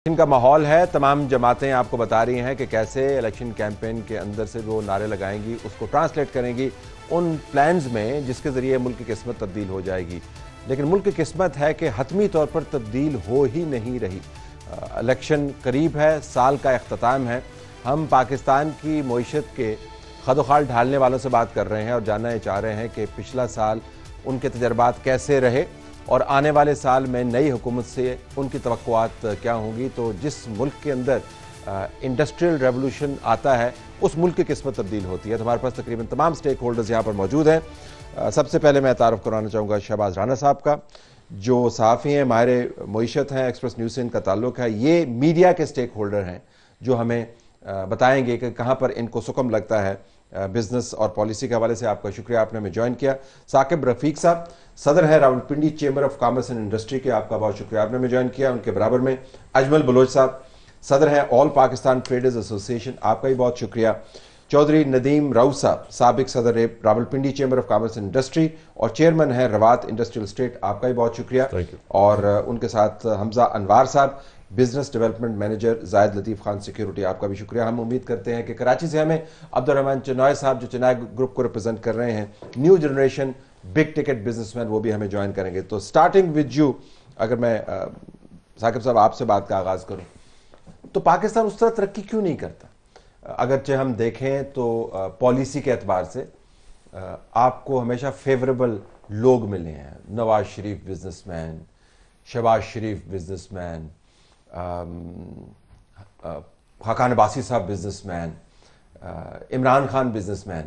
Election का माहौल है। तमाम जमातें आपको बता रही हैं कि कैसे इलेक्शन कैंपेन के अंदर से वो नारे लगाएंगी, उसको ट्रांसलेट करेंगी उन प्लान्स में जिसके ज़रिए मुल्क की किस्मत तब्दील हो जाएगी। लेकिन मुल्क की किस्मत है कि हतमी तौर पर तब्दील हो ही नहीं रही। इलेक्शन करीब है, साल का अख्ताम है। हम पाकिस्तान की मईशत के खदोखाल ढालने वालों से बात कर रहे हैं और जानना चाह रहे हैं कि पिछला साल उनके तजर्बात कैसे रहे और आने वाले साल में नई हुकूमत से उनकी तवक्कुआत क्या होंगी। तो जिस मुल्क के अंदर इंडस्ट्रियल रेवोल्यूशन आता है उस मुल्क की किस्मत तब्दील होती है। तो हमारे पास तकरीबन तमाम स्टेक होल्डर्स यहाँ पर मौजूद हैं। सबसे पहले मैं तारुफ करवाना चाहूँगा शहबाज राना साहब का, जो सहाफ़ी हैं, माहिर मईशत हैं, एक्सप्रेस न्यूज़ से इनका ताल्लुक़ है। ये मीडिया के स्टेक होल्डर हैं जो हमें बताएंगे कि कहाँ पर इनको सुकम लगता है बिजनेस और पॉलिसी के हवाले से। आपका शुक्रिया, आपने हमें ज्वाइन किया। साकिब रफीक साहब सदर है Rawalpindi chamber of commerce and industry के, आपका बहुत शुक्रिया, आपने हमें ज्वाइन किया। उनके बराबर में अजमल बलोच साहब सदर है ऑल पाकिस्तान ट्रेडर्स एसोसिएशन, आपका भी बहुत शुक्रिया। चौधरी नदीम राउत साहब साबिक सदर Rawalpindi chamber of commerce and industry और चेयरमैन है रवात इंडस्ट्रियल स्टेट, आपका भी बहुत शुक्रिया। और उनके साथ हमजा अनवार साहब बिजनेस डेवलपमेंट मैनेजर जायद लतीफ़ खान सिक्योरिटी, आपका भी शुक्रिया। हम उम्मीद करते हैं कि कराची से हमें अब्दुर्रहमान चनॉय साहब जो चनाय ग्रुप को रिप्रेजेंट कर रहे हैं, new generation big ticket businessman, वो भी हमें ज्वाइन करेंगे। तो स्टार्टिंग विद यू, अगर मैं साकिब साहब आपसे बात का आगाज़ करूं, तो पाकिस्तान उस तरह तरक्की क्यों नहीं करता? अगरचे हम देखें तो पॉलिसी के एतबार से आपको हमेशा फेवरेबल लोग मिले हैं। नवाज शरीफ बिजनेसमैन, शहबाज शरीफ बिजनेसमैन, खाकान अब्बासी साहब businessman, Imran Khan businessman.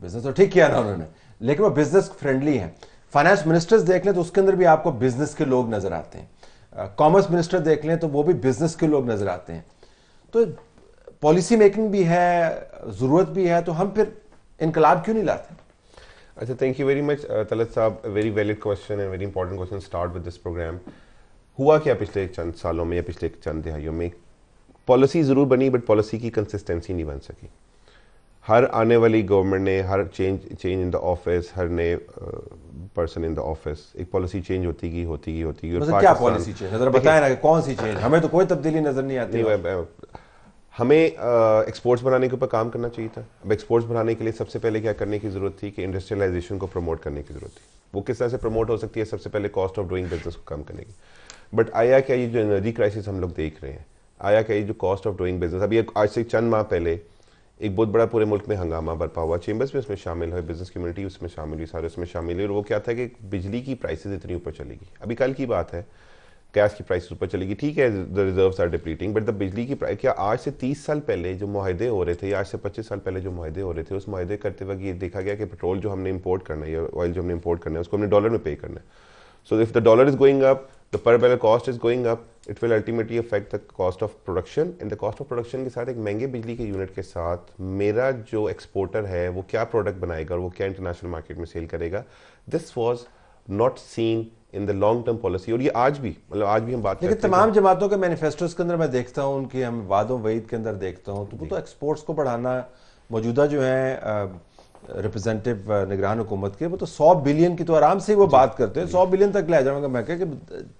Business तो ठीक किया ना उन्होंने, लेकिन वो बिजनेस फ्रेंडली हैं। फाइनेंस मिनिस्टर्स देख लें तो उसके अंदर भी आपको बिजनेस के लोग नजर आते हैं। कॉमर्स मिनिस्टर देख लें तो वो भी बिजनेस के लोग नजर आते हैं। तो पॉलिसी मेकिंग भी है, जरूरत भी है, तो हम फिर इनकलाब क्यों नहीं लाते? अच्छा, thank you very much Talat साहब, very valid question and very important question start with this programme. हुआ क्या पिछले चंद सालों में या पिछले चंद दिहाइयों में? पॉलिसी ज़रूर बनी बट पॉलिसी की कंसिस्टेंसी नहीं बन सकी। हर आने वाली गवर्नमेंट ने हर चेंज इन द ऑफिस, हर नए पर्सन इन द ऑफिस एक पॉलिसी चेंज होती गई। मतलब क्या पॉलिसी चेंज? जरा बताएं ना, कौन सी चेंज? हमें तो कोई तब्दीली नजर नहीं आती। हमें एक्सपोर्ट्स बनाने के ऊपर काम करना चाहिए था। अब एक्सपोर्ट्स बनाने के लिए सबसे पहले क्या करने की ज़रूरत थी कि इंडस्ट्रियलाइजेशन को प्रमोट करने की ज़रूरत थी। वो किस तरह से प्रमोट हो सकती है? सबसे पहले कॉस्ट ऑफ डूइंग बिजनेस को कम करने की। बट आया क्या, ये जो एनर्जी क्राइसिस हम लोग देख रहे हैं, आया क्या, ये जो कॉस्ट ऑफ डूइंग बिजनेस, अभी आज से चंद माह पहले एक बहुत बड़ा पूरे मुल्क में हंगामा बरपा हुआ। चेंबर्स में उसमें शामिल हुए, बिजनेस कम्युनिटी उसमें शामिल हुई, सारे उसमें शामिल हुए। और वो क्या था कि बिजली की प्राइसेस इतनी ऊपर चलेगी। अभी कल की बात है, गैस की प्राइस ऊपर चलेगी, ठीक है, the reserves are depleting, but the बिजली की प्राइस, क्या आज से 30 साल पहले जो मुआहदे हो रहे थे या आज से 25 साल पहले जो मुआहदे हो रहे थे, उस मुआहदे करते वक्त ये देखा गया कि पेट्रोल जो हमने इंपोर्ट करना है या ऑयल जो हमने इंपोर्ट करना है उसको हमने डॉलर में पे करना है। So if the dollar is going up, the पर barrel cost is going up, it will ultimately affect the cost of production. And the cost of production के साथ एक महंगे बिजली के यूनिट के साथ मेरा जो एक्सपोर्टर है वो क्या प्रोडक्ट बनाएगा और वो क्या इंटरनेशनल मार्केट में सेल करेगा, this was not seen in the long term policy. और ये आज भी, मतलब आज भी हम बात लेकिन तमाम जमातों के मैनिफेस्टोज के अंदर मैं देखता हूँ, उनकी हम वादों वईद के अंदर देखता हूँ, तो वो तो एक्सपोर्ट्स को बढ़ाना, मौजूदा जो है रिप्रेजेंटेटिव निगरान हुकूमत के, वो तो 100 बिलियन की तो आराम से ही वो बात करते हैं। 100 बिलियन तक ले जाऊंगा। मैं कह कि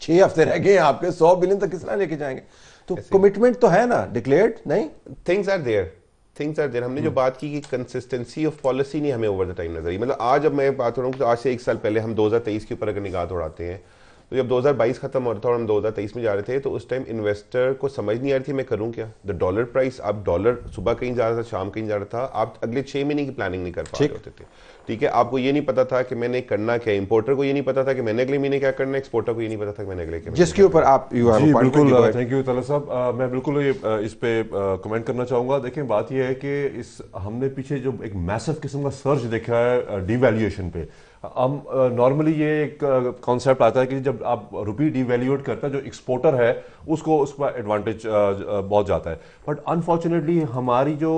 6 हफ्ते रह गए आपके, 100 बिलियन तक किस तरह लेके जाएंगे? तो कमिटमेंट तो है ना, डिक्लेयर्ड नहीं? Things are there. हमने जो बात की कि कंसिस्टेंसी ऑफ पॉलिसी नहीं हमें ओवर द टाइम नजर आई। मतलब आज अब मैं बात कर रहा हूँ, तो आज से 1 साल पहले हम 2023 के ऊपर अगर निगाह दौड़ाते हैं, तो जब 2022 खत्म हो रहा था और हम 2023 में जा रहे थे, तो उस टाइम इन्वेस्टर को समझ नहीं आ रही थी मैं करूं क्या। द डॉलर प्राइस, आप डॉलर सुबह कहीं जा रहा था, शाम कहीं जा रहा था, आप अगले 6 महीने की प्लानिंग नहीं कर पा रहे होते थे। ठीक है, आपको ये नहीं पता था कि मैंने करना क्या, इंपोर्टर को ये नहीं पता था कि मैंने अगले महीने क्या करना है, एक्सपोर्टर को ये नहीं पता था कि मैंने अगले महीने, जिसके ऊपर आप बिल्कुल, थैंक यू तलत साहब। मैं बिल्कुल इस पे कमेंट करना चाहूँगा। देखिए, बात यह है कि हमने पीछे जो एक मैसिव किस्म का सर्च देखा है डिवैल्यूएशन पे। हम नॉर्मली ये एक कॉन्सेप्ट आता है कि जब आप रुपी डिवैल्यूएट करता है, जो एक्सपोर्टर है उसको उस पर एडवांटेज बहुत जाता है। बट अनफॉर्चुनेटली हमारी जो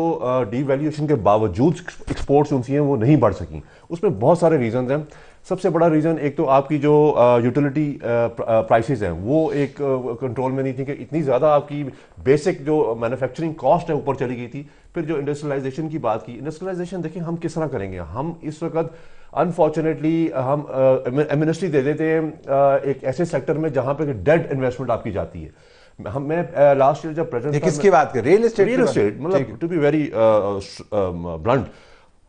डिवैल्यूएशन के बावजूद एक्सपोर्ट्स उनसी हैं वो नहीं बढ़ सकी। उसमें बहुत सारे रीजन हैं। सबसे बड़ा रीज़न एक तो आपकी जो यूटिलिटी प्राइसेस हैं वो एक कंट्रोल में नहीं थी, कि इतनी ज़्यादा आपकी बेसिक जो मैन्युफैक्चरिंग कॉस्ट है ऊपर चली गई थी। फिर जो इंडस्ट्रियलाइजेशन की बात की, इंडस्ट्रियलाइजेशन देखिए हम किस तरह करेंगे। हम इस वक्त अनफॉर्चुनेटली हम एमनेस्टी दे देते हैं एक ऐसे सेक्टर में जहां पे डेड इन्वेस्टमेंट आपकी जाती है। मैं लास्ट ईयर जब प्रेजेंट किसकी बात कर, रियल एस्टेट मतलब टू बी वेरी ब्लंट,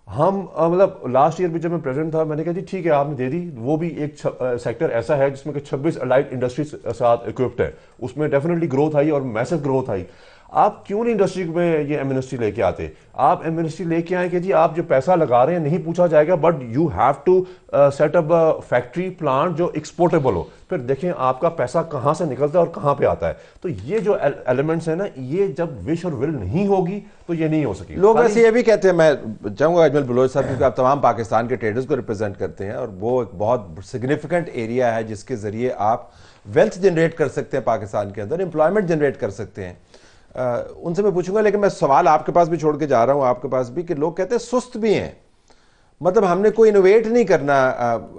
हम मतलब लास्ट ईयर भी जब मैं प्रेजेंट था मैंने कहा जी ठीक है आपने दे दी, वो भी एक सेक्टर ऐसा है जिसमें कि 26 अलाइड इंडस्ट्रीज साथ इक्विप्ड है, उसमें डेफिनेटली ग्रोथ आई और मैसिव ग्रोथ आई। आप क्यों नहीं इंडस्ट्री में ये एमएनएसटी लेके आते? आप एमएनएसटी लेके आए कि जी आप जो पैसा लगा रहे हैं नहीं पूछा जाएगा, but you have to set up factory plant जो एक्सपोर्टेबल हो, फिर देखें आपका पैसा कहां से निकलता है और कहां पे आता है। तो ये जो एलिमेंट्स है ना, ये जब विश और विल नहीं होगी तो ये नहीं हो सकी। लोग वैसे ये भी कहते हैं, मैं चाहूंगा अजमल बलोच साहब, क्योंकि आप तमाम पाकिस्तान के ट्रेडर्स को रिप्रेजेंट करते हैं और वो एक बहुत सिग्निफिकेंट एरिया है जिसके जरिए आप वेल्थ जनरेट कर सकते हैं, पाकिस्तान के अंदर एम्प्लॉयमेंट जनरेट कर सकते हैं। उनसे मैं पूछूंगा, लेकिन मैं सवाल आपके पास भी छोड़ के जा रहा हूं, आपके पास भी, कि लोग कहते हैं सुस्त भी हैं, मतलब हमने कोई इनोवेट नहीं करना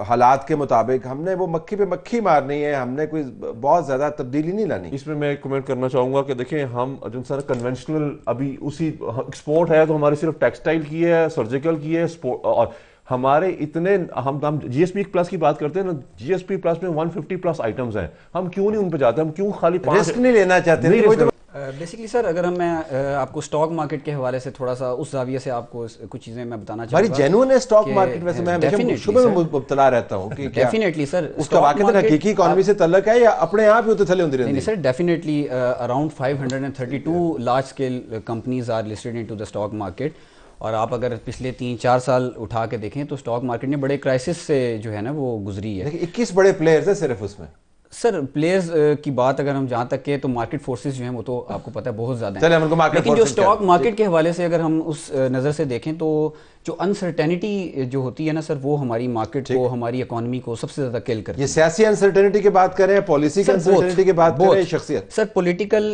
हालात के मुताबिक, हमने वो मक्खी पे मक्खी मारनी है, हमने कोई बहुत ज्यादा तब्दीली नहीं लानी। इसमें मैं कमेंट करना चाहूंगा कि देखें हम जो सर कन्वेंशनल अभी उसी एक्सपोर्ट है तो हमारी सिर्फ टेक्सटाइल की है, सर्जिकल की है, और हमारे इतने हम जीएसपी प्लस की बात करते हैं ना, जीएसपी प्लस में 150 प्लस आइटम्स हैं, हम क्यों नहीं उन पे जाते? हम क्यों खाली रिस्क नहीं लेना चाहते? बेसिकली सर अगर मैं आपको स्टॉक मार्केट के हवाले से थोड़ा सा उस जाविये से आपको कुछ चीजें मैं बताना चाहूँगा। बड़ी जेन्युइन है स्टॉक मार्केट, वैसे मैं हमेशा शुरू में मुब्तला रहता हूँ कि डेफिनेटली सर उसका वाकई हकीकी इकोनॉमी से तल्लुक है या अपने आप ही उतले होती रहती है? नहीं sir, definitely around 532 large scale companies are listed into the stock market. और आप अगर पिछले 3-4 साल उठा के देखें तो स्टॉक मार्केट ने बड़े क्राइसिस से जो है ना वो गुजरी है। 21 बड़े प्लेयर्स है सिर्फ उसमें। सर प्लेयर्स की बात अगर हम जहाँ तक के, तो मार्केट फोर्सेस जो हैं वो तो आपको पता है बहुत ज़्यादा हैं, लेकिन जो स्टॉक मार्केट के हवाले से अगर हम उस नज़र से देखें तो जो अनसर्टेनिटी जो होती है ना सर, वो हमारी मार्केट को, हमारी इकोनॉमी को सबसे ज़्यादा किल करती है। ये सियासी अनसर्टेनिटी की बात करें, पॉलिसी की अनसर्टेनिटी की बात करें, शख्सियत? सर पॉलिटिकल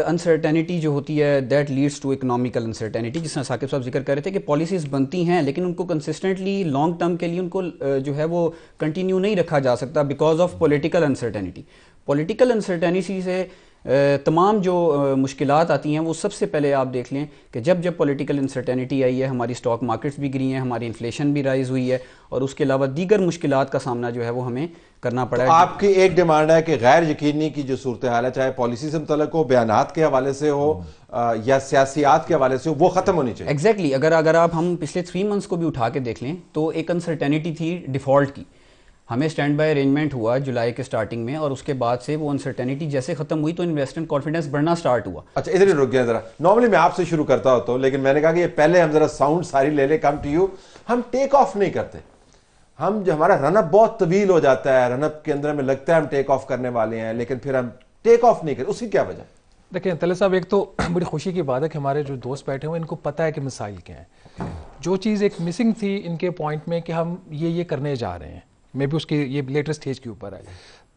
अनसर्टेनिटी जो होती है that leads to economical uncertainty, जिस तरह साकिब साहब जिक्र कर रहे थे कि पॉलिसीज बनती हैं लेकिन उनको कंसिस्टेंटली लॉन्ग टर्म के लिए उनको जो है वो कंटिन्यू नहीं रखा जा सकता because of political uncertainty. Political uncertainty से तमाम जो मुश्किलात आती हैं वो सबसे पहले आप देख लें कि जब जब पॉलिटिकल अनसर्टेनिटी आई है, हमारी स्टॉक मार्केट्स भी गिरी हैं, हमारी इन्फ्लेशन भी राइज हुई है और उसके अलावा दीगर मुश्किलात का सामना जो है वो हमें करना पड़ा है। आपकी एक डिमांड है कि गैर यकीनी की जो सूरत हाल है, चाहे पॉलिसी से मुतल्लिक हो, बयानात के हवाले से हो या सियासियात के हवाले से हो, वो खत्म होनी चाहिए। एग्जैक्टली अगर आप हम पिछले 3 मंथ्स को भी उठा के देख लें तो एक अनसर्टेनिटी थी डिफॉल्ट की। हमें स्टैंड बाय अरेंजमेंट हुआ जुलाई के स्टार्टिंग में और उसके बाद से वो अनसर्टेनिटी जैसे खत्म हुई तो इन्वेस्टमेंट कॉन्फिडेंस बढ़ना स्टार्ट हुआ। अच्छा इधर ही रुक गया जरा, नॉर्मली मैं आपसे शुरू करता होता हूँ, लेकिन मैंने कहा कि ये पहले हम जरा साउंड सारी ले ले, कम टू यू। हम टेक ऑफ नहीं करते, हम जो हमारा रनअप बहुत तवील हो जाता है, रनअप के अंदर हमें लगता है हम टेक ऑफ करने वाले हैं लेकिन फिर हम टेक ऑफ नहीं करते, उसकी क्या वजह? देखिए तले साहब, एक तो बड़ी खुशी की बात है कि हमारे जो दोस्त बैठे हुए इनको पता है कि मिसाइल क्या है। जो चीज़ एक मिसिंग थी इनके पॉइंट में कि हम ये करने जा रहे हैं, मे बी उसके ये लेटेस्ट स्टेज के ऊपर है।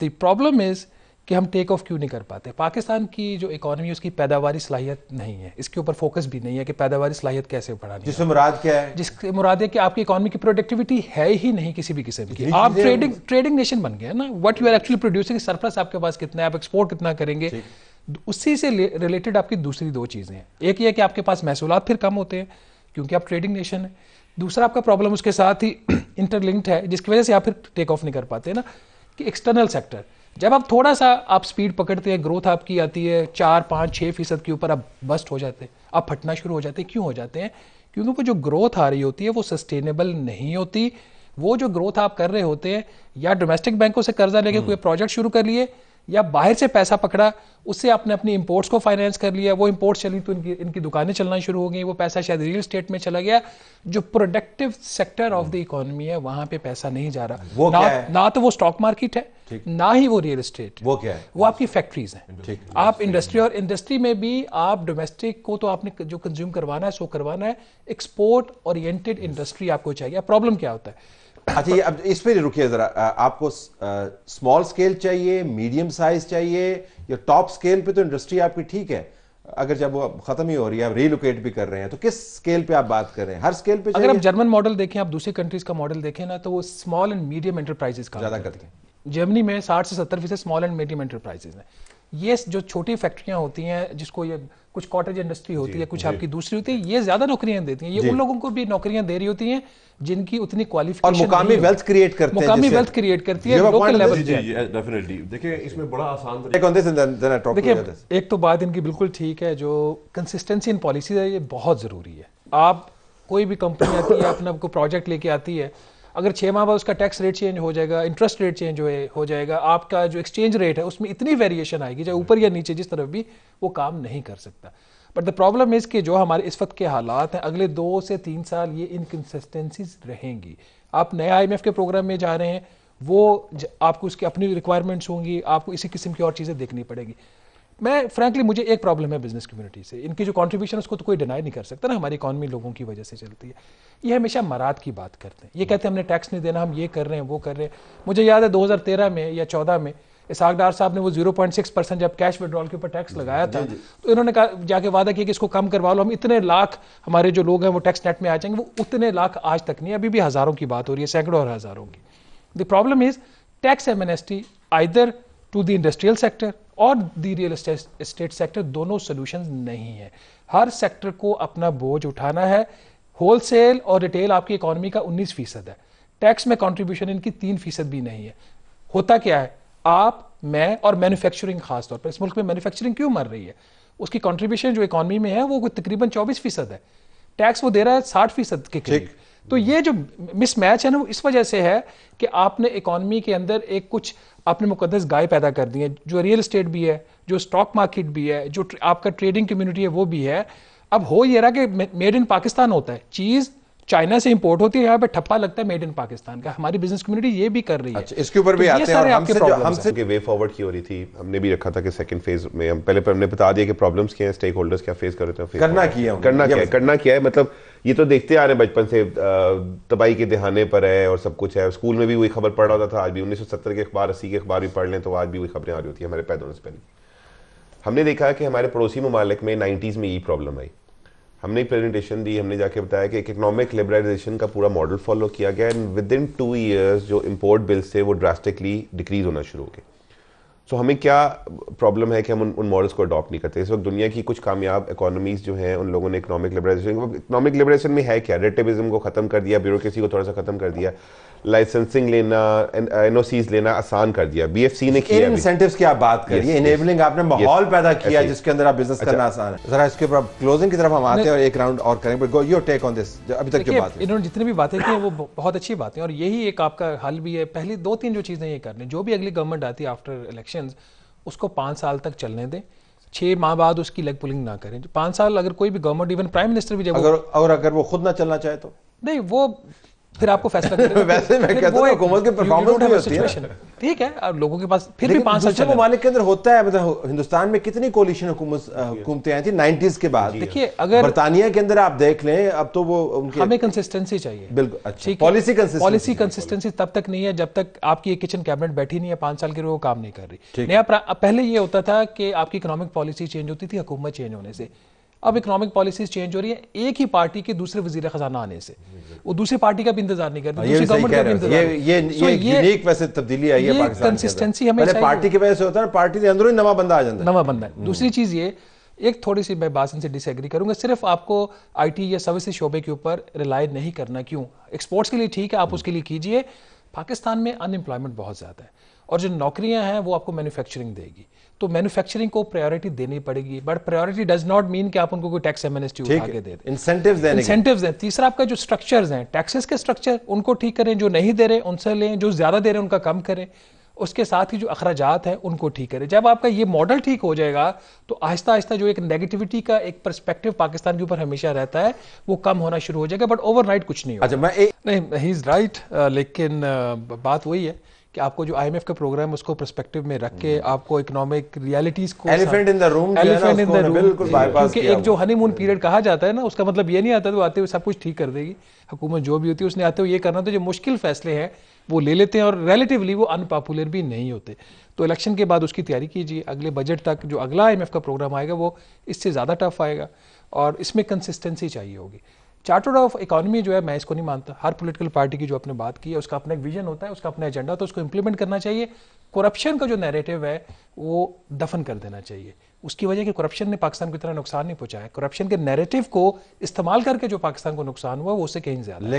द प्रॉब्लम इज़ कि हम टेक ऑफ क्यों नहीं कर पाते। पाकिस्तान की जो इकोनॉमी है उसकी पैदावारी सलाहियत नहीं है, इसके ऊपर फोकस भी नहीं है कि पैदावारी सलाहियत कैसे बढ़ानी है। जिससे मुराद क्या है? जिससे मुराद है कि आपकी इकोनॉमी की प्रोडक्टिविटी है ही नहीं किसी भी किस्म की। आप ट्रेडिंग नेशन बन गए ना, what you are actually producing, surplus आपके पास कितना है, आप एक्सपोर्ट कितना करेंगे, उसी से रिलेटेड आपकी दूसरी 2 चीज़ें हैं। एक ये कि आपके पास महसूलात फिर कम होते हैं क्योंकि आप ट्रेडिंग नेशन है। दूसरा आपका प्रॉब्लम उसके साथ ही इंटरलिंक्ड है जिसकी वजह से आप फिर टेक ऑफ नहीं कर पाते ना, कि एक्सटर्नल सेक्टर जब आप थोड़ा सा आप स्पीड पकड़ते हैं, ग्रोथ आपकी आती है 4-5-6% के ऊपर, आप बस्ट हो जाते हैं, आप फटना शुरू हो जाते हैं। क्यों हो जाते हैं? क्योंकि वो जो ग्रोथ आ रही होती है वो सस्टेनेबल नहीं होती। वो जो ग्रोथ आप कर रहे होते हैं, या डोमेस्टिक बैंकों से कर्जा लेके कोई प्रोजेक्ट शुरू कर लिए, या बाहर से पैसा पकड़ा, उससे आपने अपनी इंपोर्ट्स को फाइनेंस कर लिया, वो इंपोर्ट्स चली तो इनकी दुकानें चलना शुरू हो गई, वो पैसा शायद रियल एस्टेट में चला गया। जो productive sector of the economy है वहां पे पैसा नहीं जा रहा। वो क्या है? ना तो वो स्टॉक मार्केट है, ना ही वो रियल एस्टेट। वो क्या है? वो आपकी फैक्ट्रीज हैं। आप इंडस्ट्री, और इंडस्ट्री में भी आप डोमेस्टिक को तो आपने जो कंज्यूम करवाना है सो करवाना है, एक्सपोर्ट ओरिएंटेड इंडस्ट्री आपको चाहिए। प्रॉब्लम क्या होता है? अच्छा ये अब इस पे रुकिए जरा, आपको स्मॉल स्केल चाहिए, मीडियम साइज चाहिए, या टॉप स्केल पे तो इंडस्ट्री आपकी ठीक है, अगर जब वो खत्म ही हो रही है, आप रीलोकेट भी कर रहे हैं, तो किस स्केल पे आप बात कर रहे हैं? हर स्केल पे? अगर आप जर्मन मॉडल देखें, आप दूसरी कंट्रीज का मॉडल देखें ना, तो वो स्मॉल एंड मीडियम एंटरप्राइजेस का ज्यादा करते हैं। जर्मनी में 60 से 70% स्मॉल एंड मीडियम एंटरप्राइजेस हैं। ये जो छोटी फैक्ट्रियां होती हैं, जिसको ये कुछ कॉटेज इंडस्ट्री होती है, कुछ आपकी दूसरी होती है, ये ज्यादा नौकरियां देती हैं। ये उन लोगों को भी नौकरियां दे रही होती हैं जिनकी उतनी क्वालिफिकेशन और मुकामी वेल्थ क्रिएट करते हैं, मुकामी वेल्थ क्रिएट करती है लोकल लेवल पे। डेफिनेटली देखिए इसमें बड़ा आसान देखिए एक तो बात इनकी बिल्कुल ठीक है, जो कंसिस्टेंसी इन पॉलिसी है ये बहुत जरूरी है। आप कोई भी कंपनी आती है, अपना कोई प्रोजेक्ट लेके आती है, अगर 6 माह बाद उसका टैक्स रेट चेंज हो जाएगा, इंटरेस्ट रेट चेंज हो जाएगा, आपका जो एक्सचेंज रेट है उसमें इतनी वेरिएशन आएगी, चाहे ऊपर या नीचे जिस तरफ भी, वो काम नहीं कर सकता। बट द प्रॉब्लम इज कि जो हमारे इस वक्त के हालात हैं, अगले 2 से 3 साल ये इनकंसिस्टेंसीज रहेंगी। आप नए IMF के प्रोग्राम में जा रहे हैं, वो आपको उसकी अपनी रिक्वायरमेंट्स होंगी, आपको इसी किस्म की और चीज़ें देखनी पड़ेगी। मैं फ्रैंकली मुझे एक प्रॉब्लम है बिजनेस कम्युनिटी से, इनकी जो कंट्रीब्यूशन उसको तो कोई डिनाई नहीं कर सकता ना, हमारी इकॉनमी लोगों की वजह से चलती है। ये हमेशा मराद की बात करते हैं, ये कहते हैं हमने टैक्स नहीं देना, हम ये कर रहे हैं वो कर रहे हैं। मुझे याद है 2013 में या 14 में इसहाक डार साहब ने वो 0.6% जब कैश विड्रॉल के ऊपर टैक्स लगाया था, तो इन्होंने कहा, जाके वादा किया कि इसको कम करवा लो, हम इतने लाख हमारे जो लोग हैं वो टैक्स नेट में आ जाएंगे। वो उतने लाख आज तक नहीं, अभी भी हजारों की बात हो रही है, सैकड़ों और हजारों की। The problem is tax amnesty either to the industrial sector और द रियल एस्टेट सेक्टर, दोनों सोल्यूशन नहीं है। हर सेक्टर को अपना बोझ उठाना है। होलसेल और रिटेल आपकी इकोनॉमी का 19% है, टैक्स में कंट्रीब्यूशन इनकी 3% भी नहीं है। होता क्या है, आप, मैं और मैन्युफैक्चरिंग खास तौर पर, इस मुल्क में मैन्युफैक्चरिंग क्यों मर रही है, उसकी कंट्रीब्यूशन जो इकोनॉमी में है वो तकरीबन 24% है, टैक्स वो दे रहा है 60% के करीब। तो ये जो मिसमैच है ना, वो इस वजह से है कि आपने इकोनॉमी के अंदर एक कुछ आपने मुकद्दस गाय पैदा कर दी है, जो रियल एस्टेट भी है, जो स्टॉक मार्केट भी है, जो आपका ट्रेडिंग कम्युनिटी है वो भी है। अब हो ये रहा कि मेड इन पाकिस्तान होता है, चीज चाइना से इंपोर्ट होती है, यहाँ पे ठप्पा लगता है मेड इन पाकिस्तान का। हमारी बिजनेस कम्युनिटी ये भी कर रही है। अच्छा, इसके ऊपर भी तो आते हैं। और हमसे वे फॉरवर्ड की हो रही थी, हमने भी रखा था कि सेकंड फेज में हम पहले हमने बता दिया कि प्रॉब्लम्स क्या हैं, स्टेक होल्डर्स क्या फेस कर रहे हैं, करना क्या है। मतलब ये तो देखते आ रहे हैं बचपन से, तबाही के दहाने पर है और सब कुछ है। स्कूल में भी वही खबर पढ़ रहा था, आज भी 1970 के अखबार, 80 के अखबार भी पढ़ लें तो आज भी वही खबरें आ रही होती है हमारे पैदा होने से पहले। हमने देखा कि हमारे पड़ोसी ममालिक में 90s में यही प्रॉब्लम आई। हमने प्रेजेंटेशन दी, हमने जाके बताया कि एक इकोनॉमिक लिबरलाइजेशन का पूरा मॉडल फॉलो किया गया एंड विद इन 2 years जो इंपोर्ट बिल्स थे वो ड्रास्टिकली डिक्रीज होना शुरू हो गए। सो हमें क्या प्रॉब्लम है कि हम उन मॉडल्स को अडॉप्ट नहीं करते। इस वक्त दुनिया की कुछ कामयाब इकोनॉमीज जो हैं उन लोगों ने इकोनॉमिक लिबरलाइजेशन में है क्या, रेटिविज्म को खत्म कर दिया, ब्यूरोक्रेसी को थोड़ा सा खत्म कर दिया, लाइसेंसिंग लेना, NOCs लेना आसान कर दिया। BFC ने किया। इंसेंटिव्स की आप बात करिए, इनेबलिंग आपने माहौल पैदा किया जिसके अंदर आप बिजनेस करना आसान है। जरा इसके ऊपर क्लोजिंग की तरफ हम आते हैं और एक राउंड और करेंगे, but go your take on this. अभी तक जो बात है, इन्होंने जितनी भी बातें की हैं वो बहुत अच्छी बातें, और यही एक आपका हल भी है। पहली 2-3 जो चीजें ये करने, जो भी अगली गवर्नमेंट आती है आफ्टर इलेक्शंस, उसको 5 साल तक चलने दें, 6 माह बाद उसकी लेग पुलिंग ना करें। 5 साल अगर कोई भी गवर्नमेंट, इवन प्राइम मिनिस्टर भी, जब अगर वो खुद ना चलना चाहे तो नहीं, वो फिर आपको फैसला करेगा। वैसे मैं कहता हूं हुकूमत के परफॉर्मेंस भी होती है, ठीक है, और लोगों के पास फिर भी 5 साल चले। ममालिक के अंदर होता है, मतलब हिंदुस्तान में कितनी कोलिशन हुकूमतें आई थी 90s के बाद। देखिए, अगर बरतानिया के अंदर आप देख लें, अब तो वो उनके, हमें कंसिस्टेंसी चाहिए। बिल्कुल, अच्छा, पॉलिसी कंसिस्टेंसी तब तक नहीं है जब तक आपकी एक किचन कैबिनेट बैठी नहीं है 5 साल के लिए, वो काम नहीं कर रही। नया पहले ये होता था कि आपकी इकोनॉमिक पॉलिसी चेंज होती थी हुकूमत चेंज होने से। अब इकोनॉमिक पॉलिसीज चेंज हो रही है एक ही पार्टी के दूसरे वजीर खजाना आने से, वो दूसरी पार्टी का भी इंतजार नहीं करती, दूसरी गवर्नमेंट का भी इंतजार। ये यूनिक वैसे तब्दीली आई है पाकिस्तान कंसिस्टेंसी हमें चाहिए। पार्टी की वजह से होता है, पार्टी के अंदर ही नवा बंदा आ जाता है, नवा बंदा है। दूसरी चीज ये, एक थोड़ी सी मैं बात इनसे डिसएग्री करूंगा, सिर्फ आपको IT या सर्विसेज शोबे के ऊपर रिलाई नहीं करना। क्यों? एक्सपोर्ट्स के लिए ठीक है, आप उसके लिए कीजिए। पाकिस्तान में अनएम्प्लॉयमेंट बहुत ज्यादा है और जो नौकरियां हैं वो आपको मैन्युफैक्चरिंग देगी, तो मैन्युफैक्चरिंग को प्रायोरिटी देनी पड़ेगी। But priority does not mean कि आप उनको कोई टैक्स एमनेस्टी उठा के दे दें, इंसेंटिव्स दें। तीसरा आपका जो स्ट्रक्चर्स हैं, टैक्सेस के स्ट्रक्चर, उनको ठीक करें, जो नहीं दे रहे उनसे लें, जो ज्यादा दे रहे हैं उनका कम करें। उसके साथ ही जो अखराजात हैं उनको ठीक करें। जब आपका ये मॉडल ठीक हो जाएगा तो आहिस्ता आहिस्ता जो एक नेगेटिविटी का एक पर्सपेक्टिव पाकिस्तान के ऊपर हमेशा रहता है वो कम होना शुरू हो जाएगा। बट ओवरनाइट कुछ नहीं होगा। अच्छा, नहीं, ही इज राइट, लेकिन बात वही है कि आपको जो IMF का प्रोग्राम उसको पर्सपेक्टिव में रख के आपको इकोनॉमिक रियलिटीज को, एलिफेंट इन द रूम, बिल्कुल बाईपास किया। एक जो हनीमून पीरियड कहा जाता है ना, उसका मतलब ये नहीं आता तो आते हुए सब कुछ ठीक कर देगी हुकूमत जो भी होती है, उसने आते हुए ये करना। तो जो मुश्किल फैसले हैं वो ले लेते हैं और रिलेटिवली वो अनपॉपुलर भी नहीं होते। तो इलेक्शन के बाद उसकी तैयारी कीजिए, अगले बजट तक जो अगला IMF का प्रोग्राम आएगा वो इससे ज़्यादा टफ आएगा और इसमें कंसिस्टेंसी चाहिए होगी। चार्टर ऑफ इकोनॉमी जो है मैं इसको नहीं मानता। हर पॉलिटिकल पार्टी की जो आपने बात की है उसका अपना एक विजन होता है, उसका अपना एजेंडा होता है, उसको इंप्लीमेंट करना चाहिए। करप्शन का जो नैरेटिव है वो दफन कर देना चाहिए। उसकी वजह कि करप्शन ने पाकिस्तान को इतना नुकसान नहीं पहुंचाया, करप्शन के नैरेटिव को इस्तेमाल करके जो पाकिस्तान को नुकसान हुआ वो उससे कहीं ज्यादा है।